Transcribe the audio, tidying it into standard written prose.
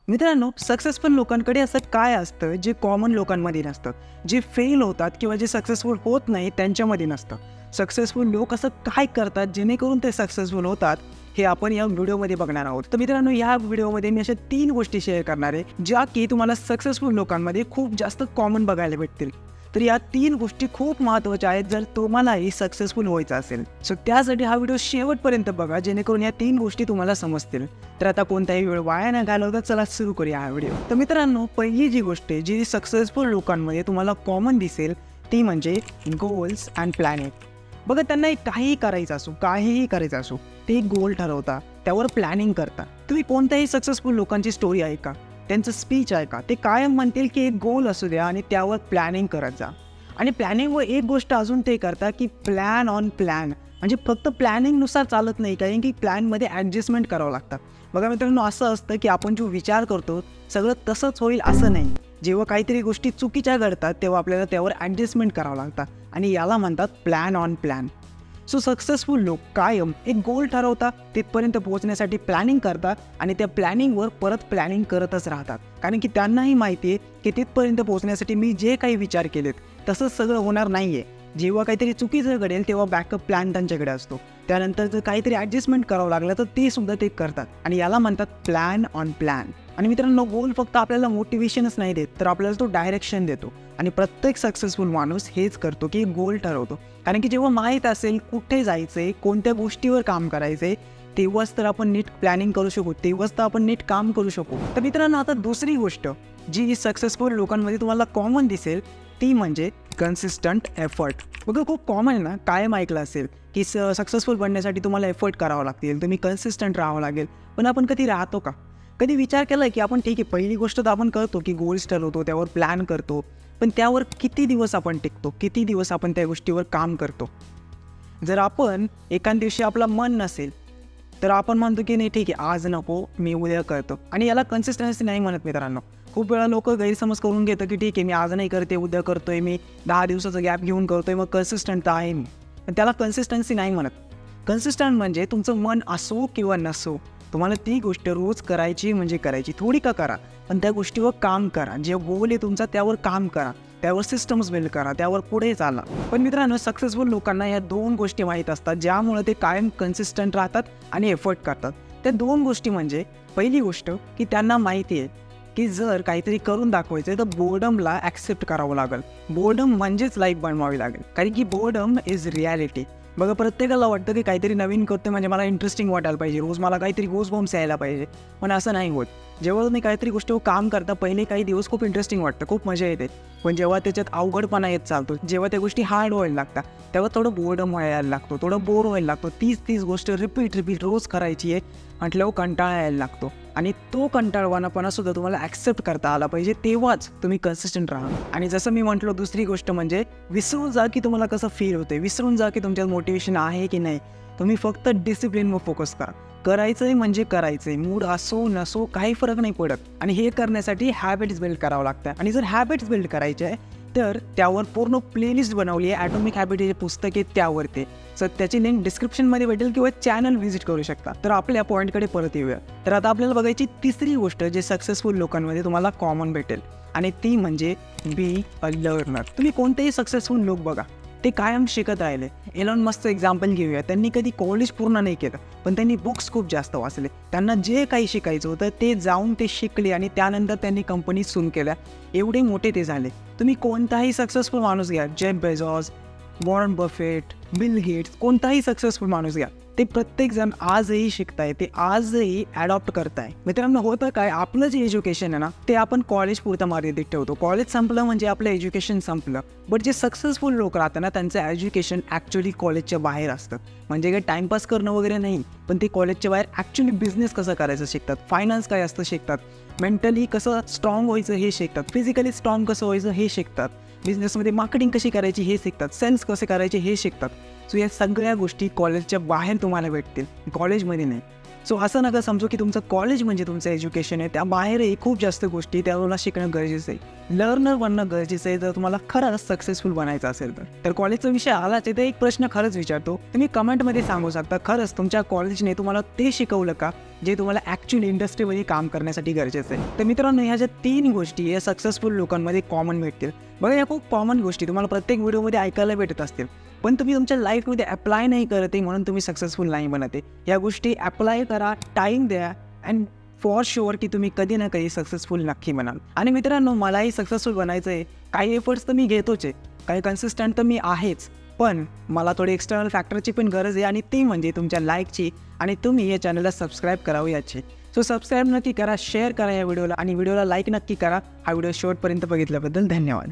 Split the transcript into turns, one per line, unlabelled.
मित्रांनो, सक्सेसफुल लोकांकडे असं काय असतं जे कॉमन लोकांमध्ये नसतं, जे फेल होतात किंवा जे सक्सेसफुल होत नाही त्यांच्यामध्ये नसतं. सक्सेसफुल लोक असं काय करतात जेणेकरून ते सक्सेसफुल होतात, हे आपण या व्हिडिओमध्ये बघणार आहोत. तर मित्रांनो, या व्हिडिओमध्ये मी अशा 3 गोष्टी शेअर करणार आहे ज्या की तुम्हाला सक्सेसफुल लोकांमध्ये खूप जास्त कॉमन बघायला भेटतील. तर या 3 गोष्टी खूप महत्त्वाच्या आहेत जर तुम्हालाही सक्सेसफुल व्हायचं असेल. सो त्यासाठी हा व्हिडिओ शेवटपर्यंत बघा जेणेकरून या 3 गोष्टी तुम्हाला समजतील. तर आता कोणताही वेळ वाया न घालवता चला सुरू करूया हा व्हिडिओ. तर मित्रांनो, पहिली जी गोष्ट आहे जी सक्सेसफुल लोकांमध्ये तुम्हाला कॉमन दिसेल ती म्हणजे गोल्स अँड प्लॅनिंग. बघा, त्यांना काहीही करायचं असो ते गोल ठरवता, त्यावर प्लॅनिंग करता. तुम्ही कोणत्याही सक्सेसफुल लोकांची स्टोरी ऐका, त्यांचं स्पीच ऐका, ते कायम म्हणतील की एक गोल असू द्या आणि त्यावर प्लॅनिंग करत जा. आणि प्लॅनिंगवर एक गोष्ट अजून ते करता की प्लॅन ऑन प्लॅन. म्हणजे फक्त प्लॅनिंगनुसार चालत नाही, कारण की प्लॅनमध्ये ॲडजस्टमेंट करावं लागतं. बघा मित्रांनो, असं असतं की आपण जो विचार करतो सगळं तसंच होईल असं नाही. जेव्हा काहीतरी गोष्टी चुकीच्या घडतात तेव्हा आपल्याला त्यावर ॲडजस्टमेंट करावं लागतं आणि याला म्हणतात plan on plan. So successful लोक कायम एक गोल ठरवतात, तिथपर्यंत पोहोचण्यासाठी प्लॅनिंग करतात आणि त्या प्लॅनिंगवर परत प्लॅनिंग करतच राहतात. कारण की त्यांनाही माहिती आहे की तिथपर्यंत पोहोचण्यासाठी मी जे काही विचार केलेत तसंच सगळं होणार नाही आहे. जेव्हा काहीतरी चुकीचं घडेल तेव्हा बॅकअप प्लॅन त्यांच्याकडे असतो. त्यानंतर जर काहीतरी ॲडजस्टमेंट करावं लागलं तर ते सुद्धा ते करतात आणि याला म्हणतात प्लॅन ऑन प्लॅन. आणि मित्रांनो, गोल फक्त आपल्याला मोटिवेशनच नाही देत, तर आपल्याला तो डायरेक्शन देतो. आणि प्रत्येक सक्सेसफुल माणूस हेच करतो की गोल ठरवतो. कारण की जेव्हा माहीत असेल कुठे जायचं, कोणत्या गोष्टीवर काम करायचं, तेव्हाच तर आपण नीट प्लॅनिंग करू शकू, तेव्हाच तर आपण नीट काम करू शकू. तर मित्रांनो, आता दुसरी गोष्ट जी सक्सेसफुल लोकांमध्ये तुम्हाला कॉमन दिसेल ती म्हणजे कन्सिस्टंट एफर्ट. बघा, खूप कॉमन आहे ना, कायम ऐकलं असेल की सक्सेसफुल बनण्यासाठी तुम्हाला एफर्ट करावा लागतील, तुम्ही कन्सिस्टंट राहावं लागेल. पण आपण कधी राहतो का? कधी विचार केला की आपण ठीक आहे, पहिली गोष्ट तर आपण करतो की गोल्स ठरवतो, त्यावर प्लॅन करतो, पण त्यावर किती दिवस आपण टिकतो, किती दिवस आपण त्या गोष्टीवर काम करतो? जर आपण एखाद दिवशी आपलं मन नसेल तर आपण म्हणतो की नाही ठीक आहे, आज नको, मी उद्या करतो. आणि याला कन्सिस्टन्सी नाही म्हणत मित्रांनो. खूप वेळा लोक गैरसमज करून घेतं की ठीक आहे, मी आज नाही करते, उद्या करतोय, मी 10 दिवसाचा गॅप घेऊन करतोय, मग कन्सिस्टंट आहे मी. पण त्याला कन्सिस्टन्सी नाही म्हणत. कन्सिस्टंट म्हणजे तुमचं मन असो किंवा नसो, तुम्हाला ती गोष्ट रोज करायची म्हणजे करायची. थोडी का करा, पण त्या गोष्टीवर काम करा. जे गोल आहे तुमचा त्यावर काम करा, त्यावर सिस्टम्स बिल्ड करा, त्यावर पुढे चाला. पण मित्रांनो, सक्सेसफुल लोकांना या 2 गोष्टी माहीत असतात ज्यामुळे ते कायम कन्सिस्टंट राहतात आणि एफर्ट करतात. त्या 2 गोष्टी म्हणजे, पहिली गोष्ट की त्यांना माहिती आहे की जर काहीतरी करून दाखवायचं तर बोर्डमला ॲक्सेप्ट करावं लागेल. बोर्डम म्हणजेच लाईफ बनवावी लागेल, कारण की बोर्डम इज रिॲलिटी. बघा, प्रत्येकाला वाटतं की काहीतरी नवीन करतो म्हणजे मला इंटरेस्टिंग वाटायला पाहिजे, रोज मला काहीतरी गोजबम्स यायला पाहिजे. पण असं नाही होत. जेव्हा तुम्ही काहीतरी गोष्टीवर काम करता, पहिले काही दिवस खूप इंटरेस्टिंग वाटतं, खूप मजा येते. पण जेव्हा त्याच्यात अवघडपणा येत चालतो, जेव्हा त्या गोष्टी हार्ड व्हायला लागतात, तेव्हा थोडं बोर्डम व्हायला लागतो, थोडं बोर व्हायला लागतो. तीच गोष्ट रिपीट रोज करायची आहे म्हटल्यावर कंटाळा यायला लागतो. आणि तो कंटाळवाणापणासुद्धा तुम्हाला ॲक्सेप्ट करता आला पाहिजे, तेव्हाच तुम्ही कन्सिस्टंट राहा. आणि जसं मी म्हटलं, दुसरी गोष्ट म्हणजे विसरून जा की तुम्हाला कसं फील होते, विसरून जा की तुमच्यात मोटिवेशन आहे की नाही. तुम्ही फक्त डिसिप्लिनवर फोकस करा. करायचं आहे म्हणजे करायचं आहे, मूड असो नसो काही फरक नाही पडत. आणि हे करण्यासाठी हॅबिट्स बिल्ड करावं लागतं. आणि जर हॅबिट्स बिल्ड करायचे आहे तर त्यावर पूर्ण प्लेलिस्ट बनवली आहे, ॲटॉमिक हॅबिट हे पुस्तक आहे त्यावरती. सर त्याची लिंक डिस्क्रिप्शनमध्ये भेटेल किंवा चॅनल व्हिजिट करू शकता. तर आपल्या पॉईंटकडे परत येऊया. तर आता आपल्याला बघायची तिसरी गोष्ट जे सक्सेसफुल लोकांमध्ये तुम्हाला कॉमन भेटेल आणि ती म्हणजे बी अ लर्नर. तुम्ही कोणतेही सक्सेसफुल लोक बघा, ते कायम शिकत राहिले. एलॉन मस्कचं एक्झाम्पल घेऊया. त्यांनी कधी कॉलेज पूर्ण नाही केलं, पण त्यांनी बुक्स खूप जास्त वाचले. त्यांना जे काही शिकायचं होतं ते जाऊन ते शिकले आणि त्यानंतर त्यांनी कंपनी सुरू केल्या. एवढे मोठे ते झाले. तुम्ही कोणताही सक्सेसफुल माणूस घ्या, Jeff Bezos, Warren Buffett, Bill Gates, कोणताही सक्सेसफुल माणूस घ्या, ते प्रत्येकजण आजही शिकताय, ते आजही ॲडॉप्ट करताय. मित्रांनो, होतं काय, आपलं जे एज्युकेशन आहे ना ते आपण कॉलेज पुरतं मर्यादित ठेवतो. कॉलेज संपलं म्हणजे आपलं एज्युकेशन संपलं. बट जे सक्सेसफुल लोक राहतात ना, त्यांचं एज्युकेशन ॲक्च्युली कॉलेजच्या बाहेर असतं. म्हणजे काही टाईमपास करणं वगैरे नाही, पण ते कॉलेजच्या बाहेर ॲक्च्युली बिझनेस कसं करायचं शिकतात, फायनान्स काय असतं शिकतात, मेंटली कसं स्ट्रॉंग व्हायचं हे शिकतात, फिजिकली स्ट्रॉंग कसं व्हायचं हे शिकतात, बिझनेसमध्ये मार्केटिंग कशी करायची हे शिकतात, सेल्स कसे करायचे हे शिकतात. सो या सगळ्या गोष्टी कॉलेजच्या बाहेर तुम्हाला भेटतील, कॉलेजमध्ये नाही. सो असं नका समजू की तुमचं कॉलेज म्हणजे तुमचं एज्युकेशन आहे. त्या बाहेरही खूप जास्त गोष्टी त्याला शिकणं गरजेचं आहे. लर्नर बनणं गरजेचं आहे जर तुम्हाला खरंच सक्सेसफुल बनायचं असेल तर कॉलेजचा विषय आलाच आहे तर एक प्रश्न खरंच विचारतो. तुम्ही कमेंटमध्ये सांगू शकता खरंच तुमच्या कॉलेजने तुम्हाला ते शिकवलं का जे तुम्हाला ॲक्च्युअली इंडस्ट्रीमध्ये काम करण्यासाठी गरजेचं आहे. तर मित्रांनो, ह्या ज्या 3 गोष्टी या सक्सेसफुल लोकांमध्ये कॉमन भेटतील. बघा, या खूप कॉमन गोष्टी तुम्हाला प्रत्येक व्हिडिओमध्ये ऐकायला भेटत असतील, पण तुम्ही तुमच्या लाईफमध्ये अप्लाय नाही करत आहे म्हणून तुम्ही सक्सेसफुल नाही बनत आहे. या गोष्टी अप्लाय करा, टाईम द्या अँड फॉर शुअर की तुम्ही कधी ना कधी सक्सेसफुल नक्की बनाल. आणि मित्रांनो, मलाही सक्सेसफुल बनायचं आहे. काही एफर्ट्स तर मी घेतोच आहे, काही कन्सिस्टंट तर मी आहेच, पण मला थोडी एक्सटर्नल फॅक्टरची पण गरज आहे आणि ती म्हणजे तुमच्या लाईकची आणि तुम्ही या चॅनलला सबस्क्राईब करावं याची. सो सबस्क्राईब नक्की करा, शेअर करा या व्हिडिओला आणि व्हिडिओला लाईक नक्की करा. हा व्हिडिओ शेवटपर्यंत बघितल्याबद्दल धन्यवाद.